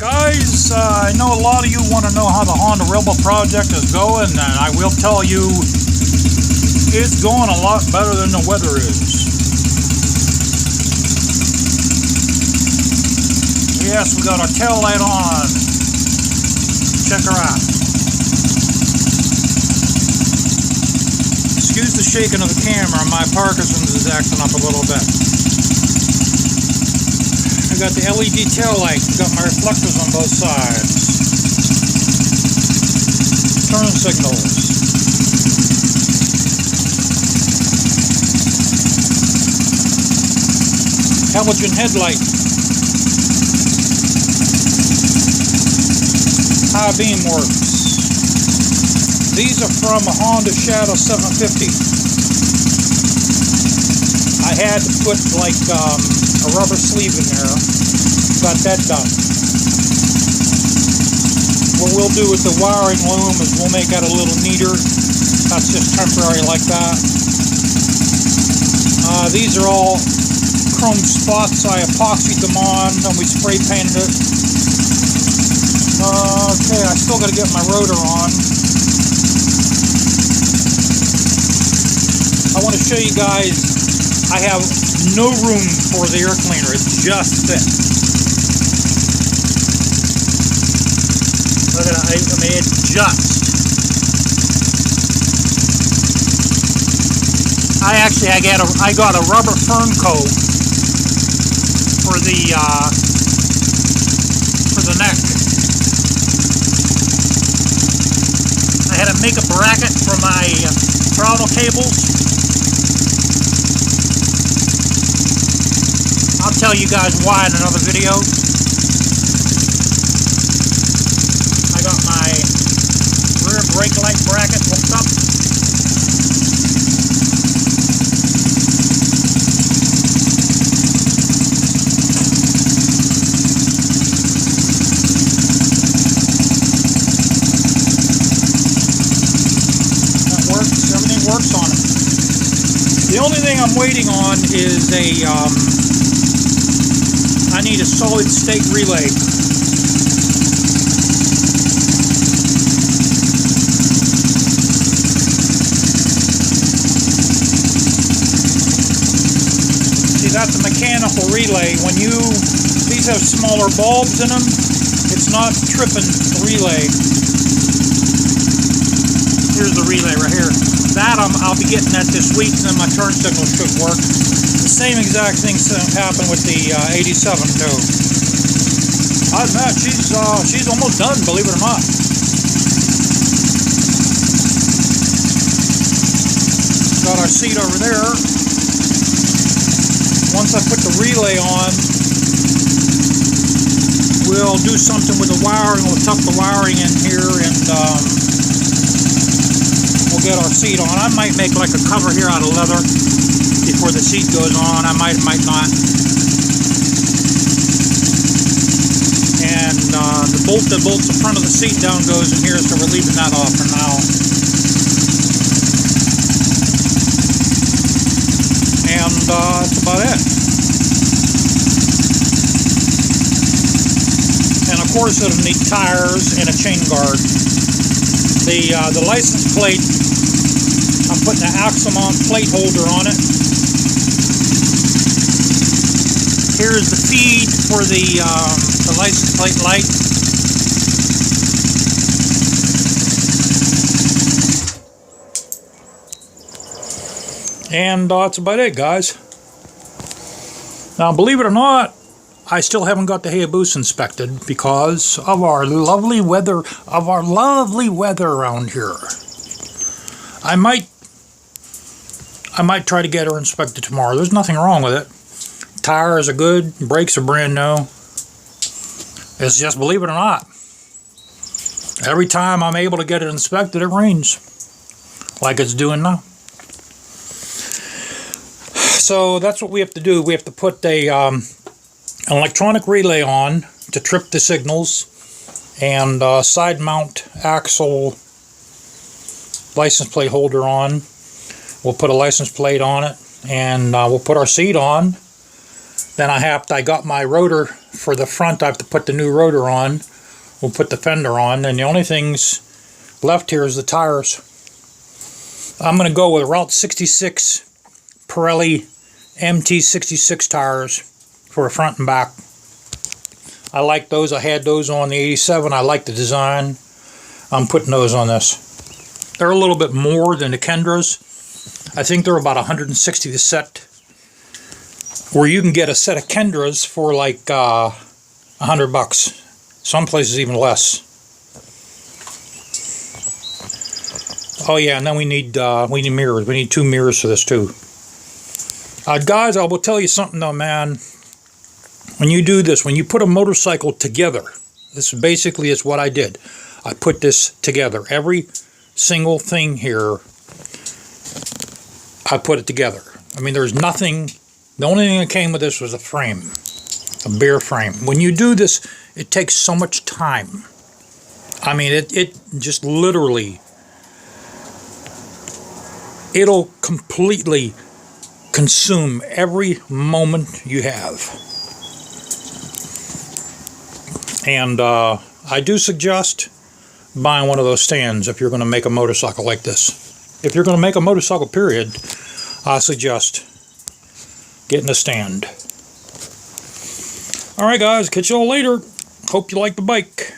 Guys, I know a lot of you want to know how the Honda Rebel project is going, and I will tell you it's going a lot better than the weather is. Yes, we got our tail light on. Check her out. Excuse the shaking of the camera, my Parkinson's is acting up a little bit. I got the LED tail light, got my reflectors on both sides. Turn signals. Halogen headlight. High beam works. These are from a Honda Shadow 750. I had to put like a rubber sleeve in there. Got that done. What we'll do with the wiring loom is we'll make that a little neater. That's just temporary like that. These are all chrome spots. I epoxied them on and we spray painted it. Okay, I still got to get my rotor on. I want to show you guys, I have no room for the air cleaner. It's just thick. Look at that. I mean, it's just. I got a rubber fern coat for the neck. I had to make a bracket for my throttle cables. I'll tell you guys why in another video. I got my rear brake light bracket hooked up. That works. Everything works on it. The only thing I'm waiting on is I need a solid state relay. See, that's a mechanical relay. When these have smaller bulbs in them, it's not tripping the relay. Here's the relay right here. That I'll be getting that this week, and then my turn signal should work. The same exact thing happened with the 87 too. Other than that, she's almost done, believe it or not. Got our seat over there. Once I put the relay on, we'll do something with the wiring. We'll tuck the wiring in here and we'll get our seat on. I might make like a cover here out of leather before the seat goes on. I might not. And the bolt that bolts the front of the seat down goes in here, so we're leaving that off for now. And that's about it. And of course it'll need tires and a chain guard. The license plate, I'm putting an Axamon plate holder on it. Here's the feed for the license plate light. And that's about it, guys. Now, believe it or not, I still haven't got the Hayabusa inspected because of our lovely weather around here. I might try to get her inspected tomorrow. There's nothing wrong with it. Tires are good, brakes are brand new. It's just, believe it or not, every time I'm able to get it inspected, it rains. Like it's doing now. So that's what we have to do. We have to put an electronic relay on to trip the signals, and side mount axle license plate holder on. We'll put a license plate on it, and we'll put our seat on, Then I got my rotor for the front. I have to put the new rotor on. We'll put the fender on. And the only things left here is the tires. I'm going to go with Route 66 Pirelli MT66 tires for the front and back. I like those. I had those on the 87. I like the design. I'm putting those on this. They're a little bit more than the Kendras. I think they're about 160 a set. Where you can get a set of Kendras for like $100. Some places even less. Oh yeah, and then we need mirrors. We need 2 mirrors for this too. Guys, I will tell you something though, man. When you do this, when you put a motorcycle together, this basically is what I did. I put this together. Every single thing here, I put it together. I mean, there's nothing. The only thing that came with this was a frame, a bare frame. When you do this, it takes so much time. I mean, it just literally, it'll completely consume every moment you have. And I do suggest buying one of those stands if you're going to make a motorcycle like this. If you're going to make a motorcycle, period, I suggest getting a stand. Alright guys, catch you all later. Hope you like the bike.